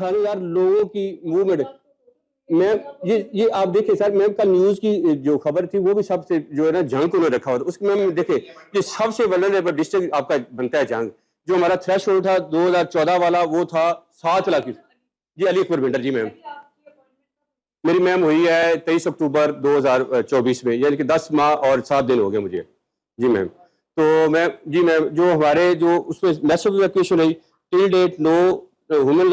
खाने यार लोगों की मूवमेंट। मैम ये आप देखिए सर, मैम कल न्यूज की जो खबर थी वो भी सबसे जो है ना जंग को उन्होंने रखा हुआ था उसकी। मैम देखिए ये सबसे वल्नरेबल डिस्ट्रिक्ट आपका बनता है जंग। जो हमारा थ्रेश होल्ड था 2014 वाला वो था 7 लाख की। जी अली अकबर बिल्डर। जी मैम मेरी मैम हुई है 23 अक्टूबर 2024 में, यानी कि 10 माह और 7 दिन हो गए मुझे। जी मैम तो मैम जी मैम जो हमारे जो उसमें मैसिव इवैक्यूएशन हुई till date no human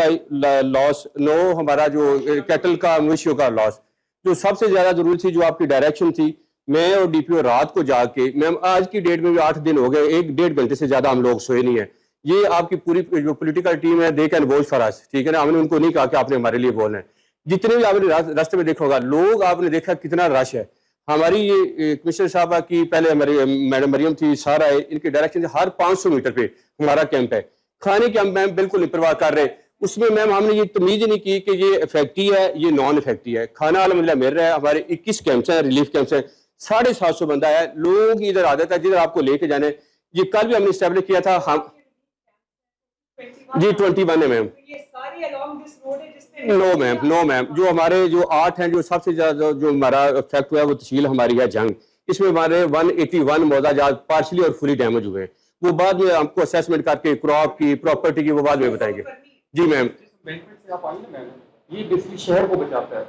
loss, no हमारा जो कैटल का मवेशियों का लॉस। जो सबसे ज्यादा जरूरी थी जो आपकी डायरेक्शन थी, मैं और डीपीओ रात को जाके, मैम आज की डेट में भी 8 दिन हो गए, 1-1.5 घंटे से ज्यादा हम लोग सोए नहीं है। ये आपकी पूरी जो पॉलिटिकल टीम है they can vote for us, ठीक है ना। हमने उनको नहीं कहा कि आपने हमारे लिए बोलना है। जितने भी आपने रास्ते में देखा होगा लोग, आपने देखा कितना रश है। हमारी ये कमिश्नर साहबा की पहले हमारी मैडम मरियम थी, सारा है, इनके डायरेक्शन से हर 500 मीटर पे हमारा कैंप है। खाने की हम मैम बिल्कुल नहीं परवाह कर रहे। उसमें मैम हमने ये तमीज नहीं की कि ये इफेक्टी है ये नॉन इफेक्टी है। खाना अलहमदिल्ला मिल रहा है। हमारे 21 कैंप्स हैं, रिलीफ कैंप्स हैं, 750 बंदा है। लोगों की इधर आदत है जिधर आपको लेके जाने। ये कल भी हमने स्टैब्लिश किया था हम। जी 21 है मैम। नो मैम जो हमारे जो 8 हैं, जो सबसे ज्यादा जो हमारा इफेक्ट हुआ है वो तहसील हमारी है जंग। इसमें हमारे 181 मौजाजात पार्शली और फुली डैमेज हुए हैं। वो बाद में हमको असेसमेंट करके क्रॉप की प्रॉपर्टी की वो बाद में बताएंगे। जी मैम ये बेसिकली शहर को बचाता है,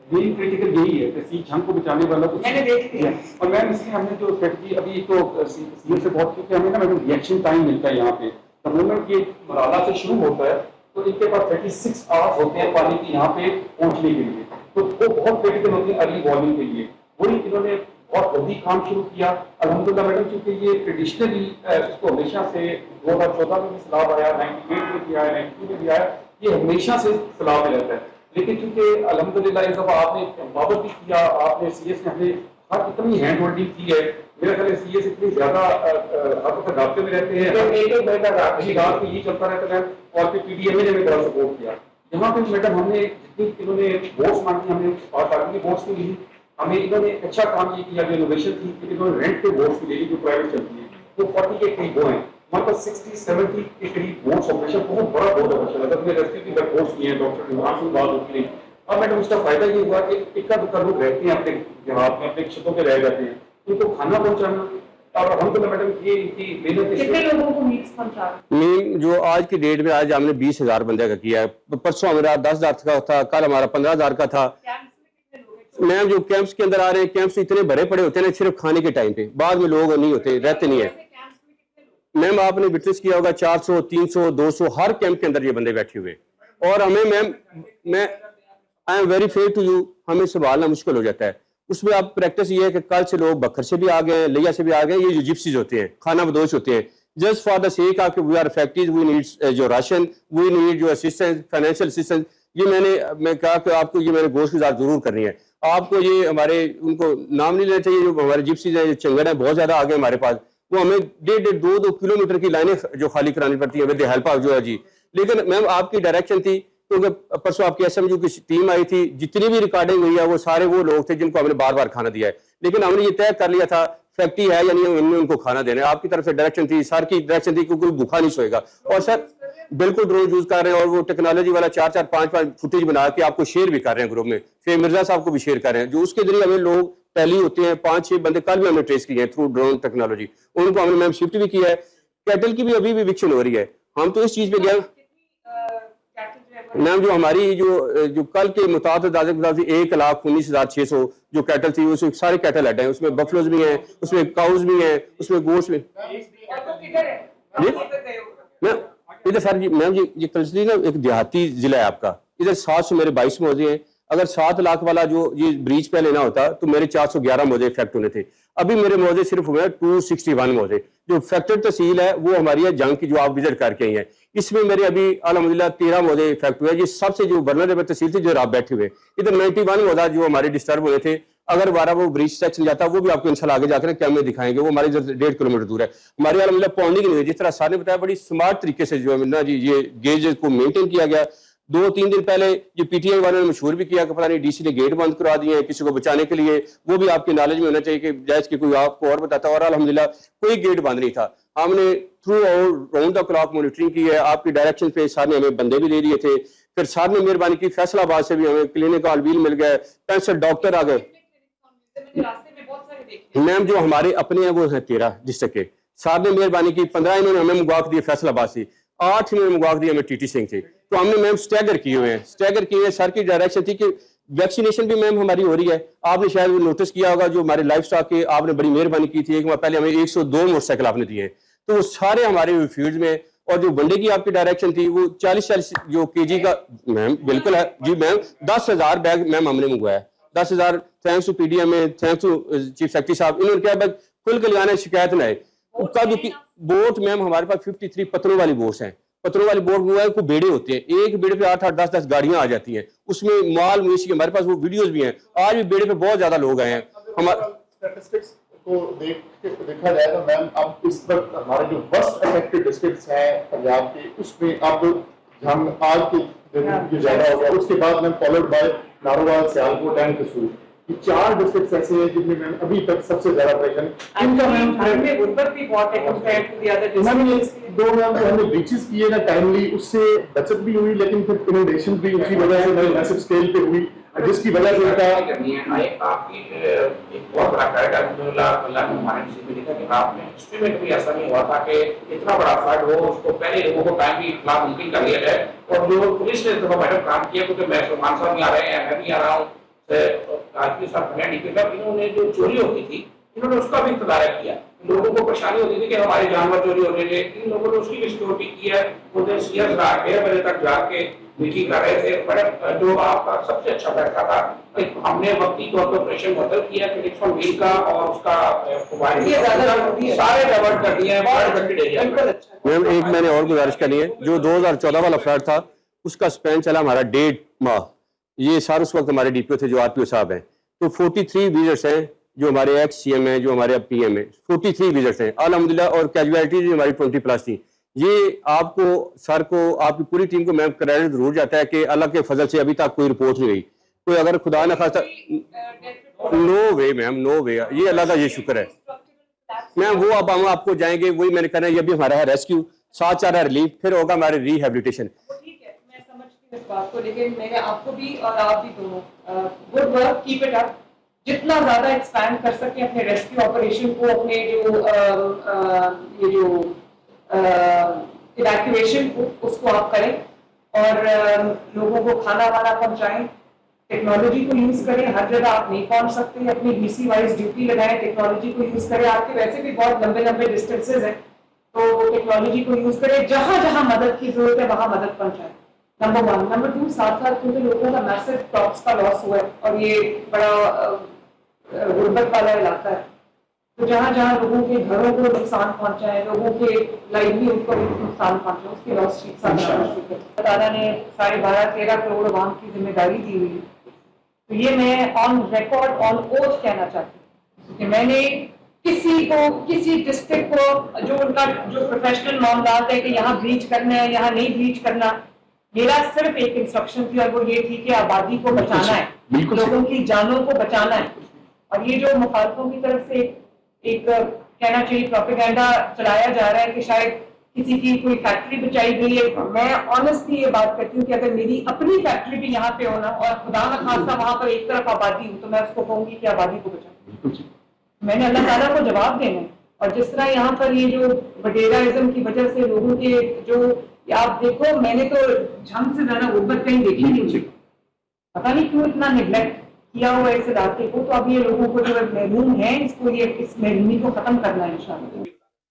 मेन क्रिटिकल यही है कि जंग को बचाने वाला कुछ मैंने देख लिया। और मैम इसलिए हमने जो स्ट्रेटजी अभी तो सीएम से बहुत क्योंकि हमें ना मैडम रिएक्शन टाइम मिलता है यहाँ पे। द मोमेंट ये मराला से शुरू होता है तो इनके पास 36 आवर्स होते हैं पानी की यहाँ पे पहुंचने के लिए, तो वो बहुत क्रिटिकल होती है अर्ली वार्निंग के लिए। वही इन्होंने बहुत जल्दी काम शुरू किया अल्हम्दुलिल्लाह मैडम, क्योंकि ये ट्रेडिशनली इसको हमेशा से 2014 में भी सैलाब आया, 98 में भी आया, 92 में भी आया, ये हमेशा से सैलाब में रहता है। लेकिन चूंकि अल्हम्दुलिल्लाह इस दफा आपने बाबर भी किया, आपने सीएस ने अपने हर इतनी हैंड होल्डिंग की है। मेरा ख्याल है सीएस इतनी ज्यादा हर वक्त रास्ते में रहते हैं, तो एक महीना रात में ये चलता रहता है। और फिर पीडीएमए ने भी बड़ा सपोर्ट किया। यहाँ पे मैडम हमने जितनी इन्होंने वोट्स मांगी, हमने पार्टी की वोट्स भी ली, हमें इन्होंने अच्छा काम ये किया, जो इनोवेशन थी कि इन्होंने रेंट पे वोट्स भी ले ली जो प्राइवेट चलती है, तो 40 के करीब वो हैं, हमारे पास 60-70 के करीब वोट्स ऑपरेशन, बहुत बड़ा वोट ऑपरेशन है। अपने रेस्क्यू की वोट्स किए हैं, डॉक्टर इमरान सिंह बात होती है। अब मैडम उसका फायदा ये हुआ कि इक्का दुक्का लोग रहते हैं अपने यहाँ अपने क्षेत्रों पे रह जाते हैं, उनको खाना पहुंचाना और हमको मैडम ये इनकी मेहनत। कितने लोगों को मीट्स पहुंचा जो आज की डेट में आज हमने 20,000 बंदे का किया है। परसों हमारा 10,000 का था, कल हमारा 15,000 का था। मैम जो कैंप्स के अंदर आ रहे हैं, कैंप्स इतने भरे पड़े होते हैं सिर्फ खाने के टाइम पे, बाद में लोग नहीं होते, रहते नहीं है। मैम आपने विटनेस किया होगा 400, 300, 200 हर कैंप के अंदर ये बंदे बैठे हुए। और हमें मैम मैं I am very fair to you, हमें संभालना मुश्किल हो जाता है। उसमें आप प्रैक्टिस ये है कि कल से लोग बखर से भी आ गए, लिया से भी आ गए, ये जो जिप्सीज होते हैं खाना बदोश होते हैं, just for the sake of we are effective, we need जो राशन, वी नीड जो असिस्टेंस, फाइनेंशियल असिस्टेंस। ये मैं कहा कि आपको ये मैंने गोश्त गुजार जरूर करनी है। आपको ये हमारे उनको नाम नहीं लेना चाहिए, जो हमारे जिप्सीज है, चंगड़ है, बहुत ज्यादा आ गए हमारे पास। वो हमें 1.5 2 किलोमीटर की लाइनें जो खाली करानी पड़ती है विद द हेल्प ऑफ जो है जी। लेकिन मैम आपकी डायरेक्शन थी, क्योंकि परसों आपकी एसएमयू की टीम आई थी, जितनी भी रिकॉर्डिंग हुई है वो सारे वो लोग थे जिनको हमने बार बार खाना दिया है। लेकिन हमने ये तय कर लिया था फैक्ट्री है या नहीं, हमने उनको खाना देना है। आपकी तरफ से डायरेक्शन थी, सर की डायरेक्शन थी कि कोई भूखा नहीं सोएगा। और सर बिल्कुल ड्रोन यूज कर रहे हैं और वो टेक्नोलॉजी वाला 4-4 5-5 फुटेज बना के आपको शेयर भी कर रहे हैं ग्रुप में। फिर मिर्जा साहब को भी शेयर कर रहे हैं, जो उसके जरिए हमें लोग टैली होते हैं। 5-6 बंदे कल भी हमने ट्रेस किए हैं थ्रू ड्रोन टेक्नोलॉजी, उनको हमने मैम शिफ्ट भी किया है। कैटल की भी अभी भी विक्शन हो रही है। हम तो इस चीज पे गए मैम, जो हमारी जो कल के मुताबिक 1,19,600 जो कैटल थी, उसमें सारे कैटल हेड हैं, उसमें बफलोज भी हैं, उसमें काउज भी हैं, उसमें गोश्त भी। इधर सर जी मैम जी ये कल्चरली ना एक देहाती जिला है आपका, इधर 700 मेरे 22 मौजे हैं। अगर 7 लाख वाला जो ये ब्रीच पे लेना होता तो मेरे 411 मौजे इफेक्ट होने थे। अभी मेरे मौजे सिर्फ हुए 261 मौजे। जो इफेक्टेड तहसील है वो हमारी है जंग की, जो आप विजिट करके आई हैं। इसमें मेरे अभी अल्हम्दुलिल्लाह 13 मौजे इफेक्ट हुए। ये सबसे जो वल्नरेबल तहसील थी जो आप बैठे हुए, इधर 91 मौजा जो हमारे डिस्टर्ब हुए थे। अगर 12 वो ब्रिज सेक्शन जाता वो भी आपको इंशाल्लाह आगे जाकर कैमरे दिखाएंगे। वो हमारे 1.5 किलोमीटर दूर है। हमारे अल्हम्दुलिल्लाह पॉन्डिंग नहीं हुई, जिस तरह सर ने बताया बड़ी स्मार्ट तरीके से जो है ना जी ये गेज को मेंटेन किया गया। 2-3 दिन पहले ये पीटीआई वालों ने मशहूर भी किया कि पता नहीं डीसी ने गेट बंद करवा दिए हैं किसी को बचाने के लिए। वो भी आपके नॉलेज में होना चाहिए कि जायज की कोई आपको और बताता। और अल्हम्दुलिल्लाह कोई गेट बंद नहीं था। हमने through round the clock monitoring की है। आपकी डायरेक्शन पे सर ने हमें बंदे भी दे दिए थे। फिर सर ने मेहरबानी की, फैसलाबाद से भी हमें क्लिनिक अलवील मिल गए, 65 डॉक्टर आ गए। मैम जो हमारे अपने हैं वो हैं 13 डिस्ट्रिक्ट के। सर ने मेहरबानी की, 15 इन्होंने हमें मुगवा दिए फैसलाबाद से, 8 इन्होंने मुगवा दिए हमें टीटी सिंह से। तो हमने मैम स्टैगर किए हुए हैं, स्टैगर किए हुए। सर की डायरेक्शन थी कि वैक्सीनेशन भी मैम हमारी हो रही है। आपने शायद वो नोटिस किया होगा, जो हमारे लाइफ स्टॉक के आपने बड़ी मेहरबानी की थी, एक माह पहले हमें 102 मोटरसाइकिल आपने दिए, तो वो सारे हमारे फील्ड में। और जो वनडे की आपकी डायरेक्शन थी वो 40-40 जो केजी का मैम बिल्कुल है जी मैम, 10,000 बैग मैम हमने मंगवाया, 10,000। थैंक्स टू पीडीएम में, थैंक्स टू चीफ सेक्रेटरी साहब, इन्होंने क्या बैग खुल के लगाने शिकायत लाए। कब की बोट मैम हमारे पास 53 पत्रों वाली बोट्स हैं। पत्रों वाली बोट वो है, को बेड़े होते हैं, एक बेड़े पे 8-8 10-10 गाड़ियां आ जाती हैं, उसमें माल मवेशी, हमारे पास वो वीडियोस भी हैं। आज भी बेड़े पे बहुत ज्यादा लोग आए हैं। हमारे स्टैटिस्टिक्स को देखा जाए तो मैम अब इस वक्त हमारे जो वर्स्ट अफेक्टेड डिस्ट्रिक्ट्स हैं पंजाब के, उसमें अब हम आज के दिन जो ज्यादा हो गया, उसके बाद ma'am followed by Narowal, Sialkot and कसूर। ये 4 डिस्ट्रिक्ट्स ऐसे हैं जिनमें मैम अभी तक सबसे ज्यादा परेशान। इनका मैम गुर्बत भी बहुत है compare to the other districts. दो मैम जो हमने ब्रीचेस किए ना टाइमली, उससे बचत भी हुई, लेकिन फिर इनोवेशन भी उसी वजह से मैसिव स्केल पे हुई, जिसकी वजह से उनका आपकी एक बहुत बड़ा क्राइटेरिया अल्लाह ने हमारे नसीब में लिखा कि आपने हिस्ट्री में कभी ऐसा नहीं हुआ था कि इतना बड़ा फ्लड हो, उसको पहले लोगों को टाइम भी इतना मुमकिन कर लिया जाए। और जो पुलिस ने तो मैडम काम किया, क्योंकि मैं सलमान साहब भी आ रहे हैं, मैं भी आ रहा हूँ, आजमी साहब इन्होंने जो चोरी होती थी, इन्होंने उसका भी तदारक किया। लोगों को परेशानी होती थी कि हमारे जानवर चोरी हो रहे थे, इन लोगों ने उसकी भी सिक्योरिटी की है। उधर सीएस रात 1:30 बजे तक जाके मीटिंग कर रहे थे। बड़े जो आपका सबसे अच्छा फैसला था कि हमने वक्ती तौर पर ऑपरेशन बदल किया, क्लिनिक्स ऑन व्हील का और उसका सारे डाइवर्ट कर दिए हैं। मैम एक मैंने और गुजारिश करनी है, जो 2014 वाला फ्लड था उसका स्पैन चला हमारा 1.5 माह। ये सारे उस वक्त हमारे डीपीओ थे जो आरपीओ साहब हैं। तो 43 विजिट्स हैं जो हमारे एक्स सीएम हैं, जो हमारे अब पीएम है, 43 विजिट्स हैं अल्हम्दुलिल्लाह। और कैजुअलिटीज हमारी 20+ थी। ये आपको, सर को, आपकी पूरी टीम को मैम क्रेडिट जरूर जाता है कि अल्लाह के फजल से अभी तक कोई रिपोर्ट नहीं गई। कोई अगर खुदा न खास्ता, नो वे मैम, नो वे, ये अल्लाह का ये शुक्र है मैम। वो अब हम आपको जाएंगे, वही मैंने कहना है, ये भी हमारा है रेस्क्यू, साथ चाह रहा है रिलीफ, फिर होगा हमारे रिहेबिलिटेशन। ठीक है, मैं समझती हूँ इस बात को, लेकिन मैंने आपको भी और आप भी दोनों good work, keep it up. जितना ज्यादा एक्सपैंड कर सके अपने रेस्क्यू ऑपरेशन को, अपने जो ये जो इवैक्यूएशन को, उसको आप करें और लोगों को खाना वाना पहुंचाएं। टेक्नोलॉजी को यूज करें, हर जगह आप नहीं पहुंच सकते, अपनी डीसी वाइज ड्यूटी लगाएं, टेक्नोलॉजी को यूज करें। आपके वैसे भी बहुत लंबे लंबे डिस्टेंसेज हैं, तो टेक्नोलॉजी को यूज करें, जहां जहां मदद की जरूरत है वहां मदद पहुंचाएं, नंबर 1। नंबर 2, साथ साथ क्योंकि लोगों का मैसिव क्रॉप्स का लॉस हुआ है और ये बड़ा गुर्बत वाला इलाका है, तो जहां जहां लोगों के घरों को नुकसान पहुंचा है, लोगों के लाइवलीहुड को नुकसान पहुंचा है, उसकी लॉस शीट ताला ने 12.5-13 करोड़ आवाम की जिम्मेदारी दी हुई है। तो ये मैं ऑन रिकॉर्ड, ऑन ओथ कहना चाहती हूँ कि मैंने किसी को, किसी डिस्ट्रिक्ट को जो उनका जो प्रोफेशनल मामला है कि यहाँ ब्रीच करना है, यहाँ नहीं ब्रीच करना, मेरा सिर्फ एक इंस्ट्रक्शन थी और वो ये थी कि आबादी को बचाना है, लोगों की जानों को बचाना है। और ये जो मुखालफों की तरफ से एक कहना चाहिए प्रोपेगेंडा चलाया जा रहा है कि शायद किसी की कोई फैक्ट्री बचाई गई है, मैं ऑनेस्टली ये बात करती हूँ कि अगर मेरी अपनी फैक्ट्री भी यहाँ पे होना और खुदा न खास्ता वहां पर एक तरफ आबादी हो, तो मैं उसको कहूंगी कि आबादी को बचाओ। मैंने अल्लाह ताला को जवाब देना है। और जिस तरह यहाँ पर ये जो वडेराइज्म की वजह से लोगों के जो, आप देखो, मैंने तो झंग से ज्यादा गुर्बत कहीं देखी नहीं, पता नहीं क्यों इतना निगलेक्ट किया हुआ है इस इलाके को। तो अब ये लोगों को जो महरूम है, इसको ये इस महरूमी को खत्म करना है इंशाल्लाह।